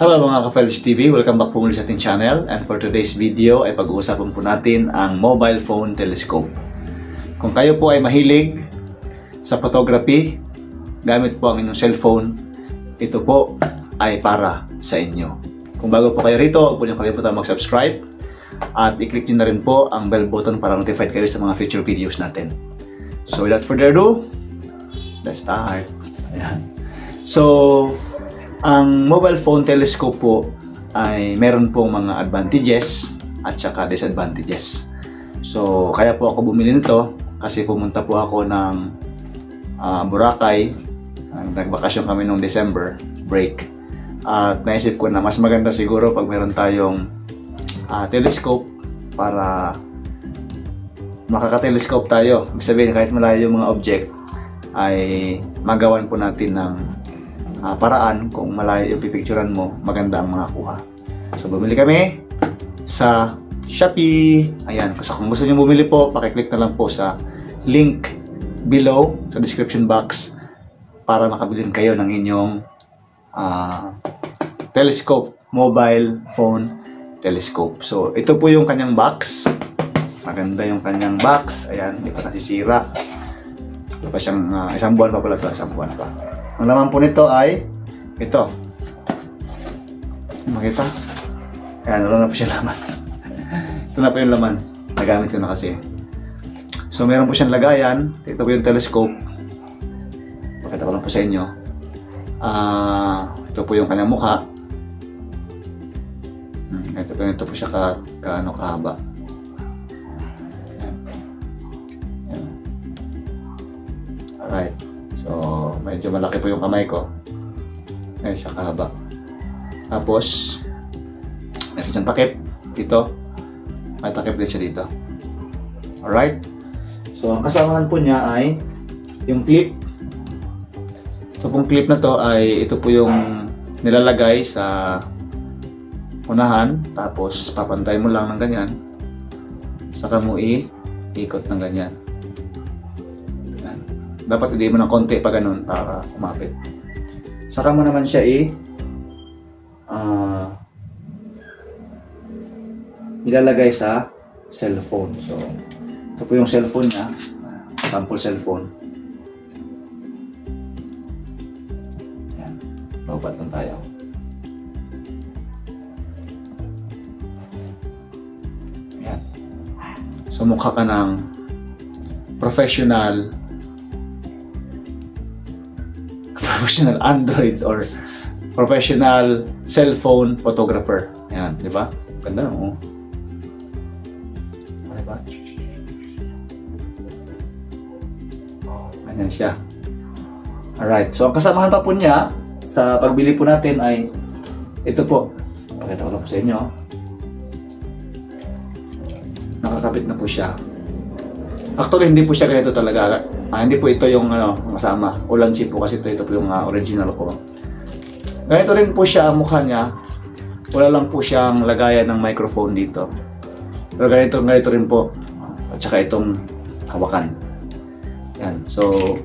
Hello mga ka-Felch TV, welcome back po muli sa ating channel, and for today's video ay pag-uusapan po natin ang mobile phone telescope. Kung kayo po ay mahilig sa photography, gamit po ang inyong cellphone, ito po ay para sa inyo. Kung bago po kayo rito, huwag po niyong kalimutan mag-subscribe at i-click nyo na rin po ang bell button para notified kayo sa mga future videos natin. So without further ado, let's start. Ayan. So, ang mobile phone telescope po ay meron pong mga advantages at saka disadvantages. So, kaya po ako bumili nito kasi pumunta po ako ng Boracay. Nagbakasyon kami noong December break. At naisip ko na mas maganda siguro pag meron tayong telescope para makaka-telescope tayo. Ibig sabihin, kahit malayo yung mga object ay magawan po natin ng paraan. Kung malayo yung pipicturan mo, maganda ang makakuha. So, bumili kami sa Shopee. Ayan, so kung gusto nyo bumili po, pakiclick na lang po sa link below sa description box para makabili kayo ng inyong telescope, mobile phone telescope. So, ito po yung kanyang box. Maganda yung kanyang box. Ayan, hindi pa nasisira. Ito pa siyang, isang buwan pa pala ito, isang buwan pa. Ang laman po nito ay ito. Makita? Ayan, wala na po siya laman. Ito na po yung laman. Nagamit ko na kasi. So, meron po siyang lagayan. Ito po yung telescope. Pakita ko lang po sa inyo. Ito po yung kanyang mukha. Ito po siya kahaba. Ayan. Ayan. Alright. So, medyo malaki po yung kamay ko. Ngayon siya kahaba. Tapos, meron siyang takip dito. May takip din siya dito. Alright. So, ang kasamahan po niya ay yung clip. So, pong clip na to ay ito po yung nilalagay sa unahan. Tapos, papantay mo lang ng ganyan. Saka mo i-ikot ng ganyan. Dapat hindi mo ng konti pa ganun para kumapit. Saka mo naman siya ilalagay sa cellphone. So, ito po yung cellphone niya. Sample cellphone. Ayan. Lobat lang tayo. Ayan. So, mukha ka ng professional Android or professional cellphone photographer. Ayan, di ba? Ganda no? Di ba? Ayan siya. Alright, so ang kasamahan pa po niya sa pagbili po natin ay ito po. Pakita ko lang po sa inyo. Nakakabit na po siya. Actually, hindi po siya ganito talaga. Hindi po ito yung kasama. Ulansi po kasi ito po yung original ko. Ganito rin po siya ang mukha niya. Wala lang po siyang lagayan ng microphone dito. Pero ganito rin po. At saka itong hawakan. Yan. So,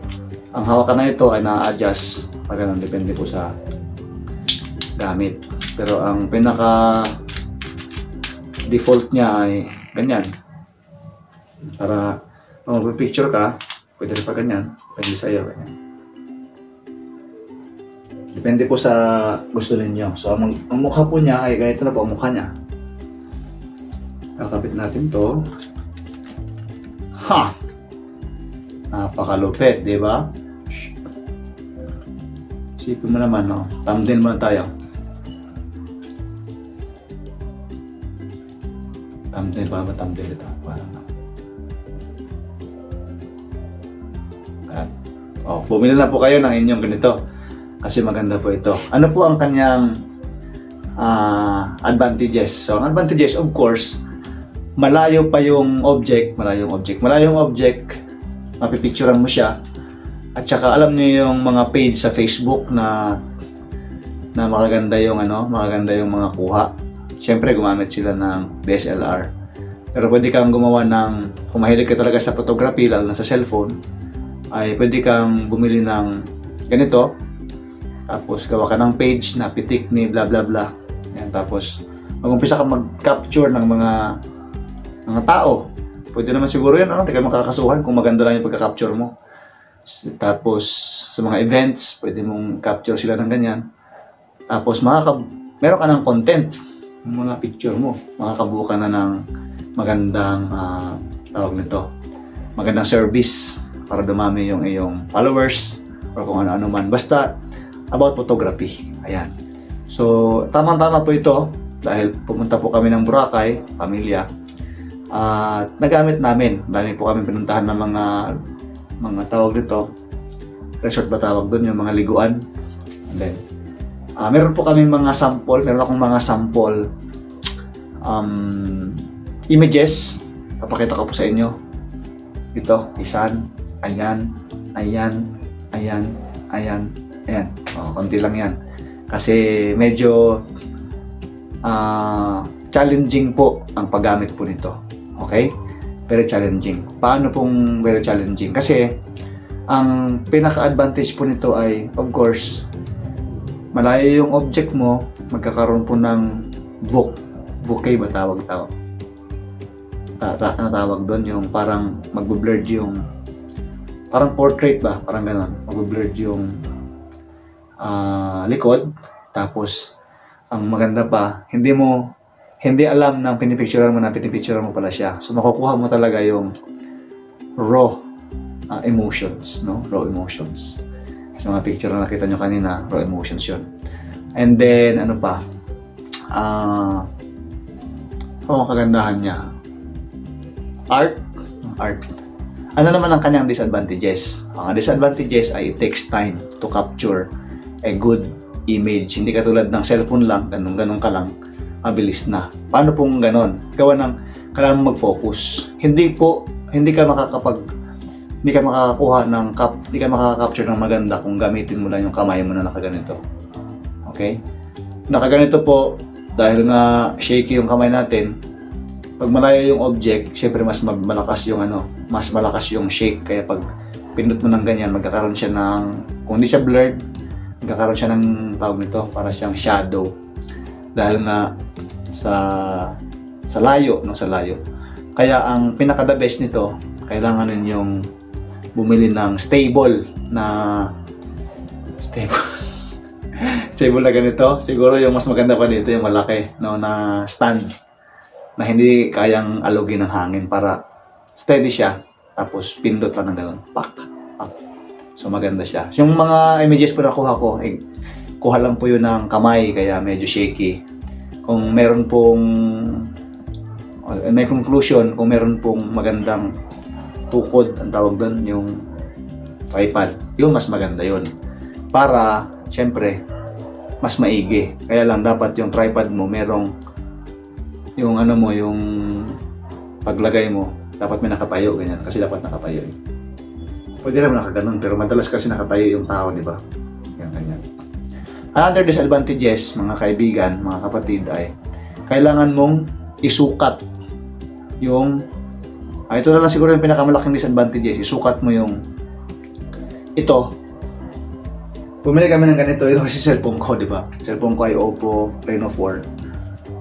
ang hawakan na ito ay na-adjust. Pag depende po sa gamit. Pero ang pinaka default niya ay ganyan. Para kung mag-picture ka, pwede rin pa ganyan. Pwede sa'yo. Ganyan. Depende po sa gusto ninyo. So, ang mukha po niya ay ganito na po ang mukha niya. Kakabit natin to. Ha! Napakalupit, di ba? Isipin mo naman, no? Thumbnail muna tayo. Thumbnail, paano ba thumbnail ito? Bumili na po kayo ng inyong ganito kasi maganda po ito. Ano po ang kanyang advantages? So, ang advantages, of course, malayo pa yung object, malayong object, mapipicturean mo siya. At saka alam niyo yung mga page sa Facebook na makaganda yung mga kuha. Siyempre, gumamit sila ng DSLR. Pero pwede kang gumawa ng, kung mahilig ka talaga sa photography, lalo na sa cellphone, ay pwede kang bumili ng ganito Tapos gawa ka ng page na pitik ni bla bla bla. Yan, tapos mag-umpisa ka mag-capture ng mga tao. Pwede naman siguro yan, ano? Hindi ka makakasuhan kung maganda lang yung pagka-capture mo. Tapos sa mga events, pwede mong capture sila ng ganyan. Tapos meron ka ng content, yung mga picture mo. Makakabuo ka na ng magandang tawag nito, magandang service para dumami yung iyong followers or kung ano-ano man. Basta about photography. Ayan. So, tamang-tama po ito dahil pumunta po kami ng Boracay, pamilya. At nagamit namin. Dami po kami pinuntahan ng mga tawag nito. Resort ba tawag doon? Yung mga liguan. And then, meron po kami mga sample. Meron akong mga sample images. Papakita ko po sa inyo. Ito, isan. Ayan. Ayan. Ayan. Ayan. Ayan. Konti lang yan. Kasi medyo challenging po ang paggamit po nito. Okay? Very challenging. Paano pong very challenging? Kasi ang pinaka-advantage po nito ay, of course, malayo yung object mo, magkakaroon po ng bokeh ba tawag? Ano tawag doon? Yung parang magbe-blurred yung parang portrait ba? Parang gano'n. Magbe-blurred yung likod. Tapos, ang maganda pa, hindi alam ng pinipicturean mo pala siya. So, makukuha mo talaga yung raw emotions, no? Raw emotions. Sa mga picture na nakita nyo kanina, raw emotions yun. And then, ano pa? Ang kagandahan niya. Art. Ano naman ang kanyang disadvantages? Ang disadvantages ay it takes time to capture a good image. Hindi katulad ng cellphone lang, ganun ka lang, mabilis na. Paano pong ganon? Kailangan mo mag-focus. Hindi ka makaka-capture ng maganda kung gamitin mo lang yung kamay mo na nakaganito. Okay? Nakaganito po, dahil nga shaky yung kamay natin, pag malayo yung object, syempre mas malakas yung shake. Kaya pag pindot mo ng ganyan, magkakaroon siya ng, kung hindi siya blurred, magkakaroon siya ng tawag nito, para siyang shadow. Dahil nga sa layo. Kaya ang pinaka-the best nito, kailangan ninyong bumili ng stable na ganito. Siguro yung mas maganda pa dito, yung malaki, no, na stand na hindi kayang alugin ng hangin, para steady siya. Tapos pindot lang ng gano'n. Pak. So maganda siya. Yung mga images po na kuha ko, kuha lang po yun ng kamay, kaya medyo shaky. Kung meron pong may conclusion, kung meron pong magandang tukod, ang tawag doon, yung tripod, yun mas maganda yun. Para, syempre, mas maigi. Kaya lang dapat yung tripod mo, merong yung yung paglagay mo, dapat may nakatayo, ganyan. Kasi dapat nakatayo. Pwede naman nakaganon, pero madalas kasi nakatayo yung tao, di ba? Ganyan. Another disadvantages, mga kaibigan, mga kapatid, ay kailangan mong isukat yung ito na lang siguro yung pinakamalaking disadvantages. Isukat mo yung ito. Pumili kami ng ganito. Ito kasi cellphone ko, di ba? Cellphone ko ay Oppo Reno 4.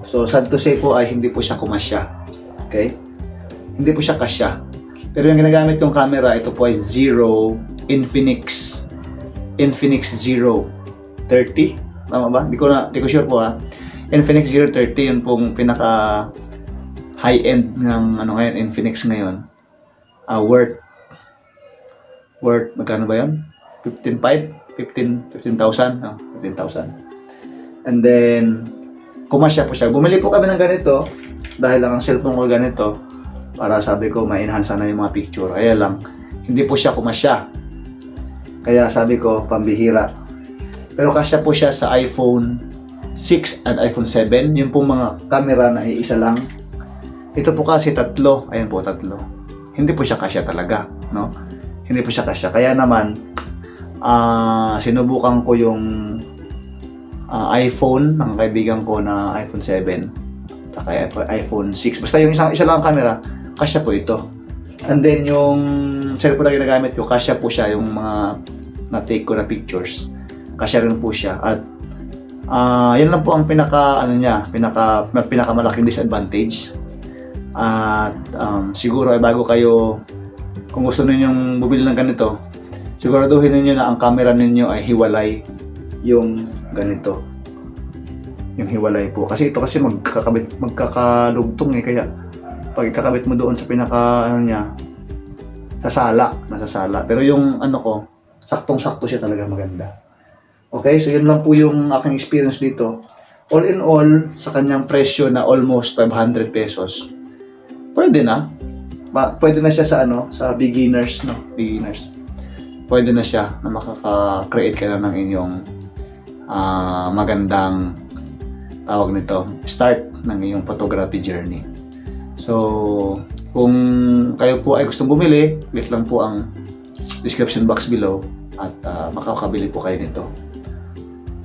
So, sad to say po ay hindi po siya kumasya. Okay? Hindi po siya kasya. Pero yung ginagamit kong camera, ito po ay Infinix Zero 30. Tama ba? Di ko sure po ha. Infinix Zero 30, yun pong pinaka high-end ng ngayon, Infinix ngayon. Worth magkano ba yun? 15,000? No, 15,000. And then, kumasya po siya. Bumili po kami ng ganito dahil lang ang cellphone ko ganito, para sabi ko, ma-enhance na yung mga picture. Kaya lang, hindi po siya kumasya. Kaya sabi ko, pambihira. Pero kasya po siya sa iPhone 6 at iPhone 7. Yung pong mga camera na iisa lang. Ito po kasi tatlo. Ayan po, tatlo. Hindi po siya kasya talaga, no? Hindi po siya kasya. Kaya naman, sinubukan ko yung iPhone ng kaibigan ko na iPhone 7 saka iPhone 6. Basta yung isa lang camera, kasya po ito. And then yung cellphone na ginagamit ko, kasya po siya yung mga na-take ko na pictures. kasya rin po siya. At yan lang po ang pinakamalaking disadvantage. At siguro ay bago kayo, kung gusto ninyong bumili ng ganito, siguraduhin ninyo na ang camera ninyo ay hiwalay yung ganito. Yung hiwalay po. Kasi ito kasi magkakalugtong kaya pag ikakabit mo doon sa nasasala. Pero yung ko, saktong-sakto siya talaga, maganda. Okay, so yun lang po yung aking experience dito. All in all, sa kanyang presyo na almost 500 pesos, pwede na. Pwede na siya sa beginners, no? Beginners. Pwede na siya na makaka-create ka na ng inyong magandang tawag nito, start ng iyong photography journey. So, kung kayo po ay gustong bumili, click lang po ang description box below at makakabili po kayo nito.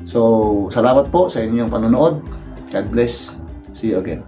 So, salamat po sa inyong panonood. God bless. See you again.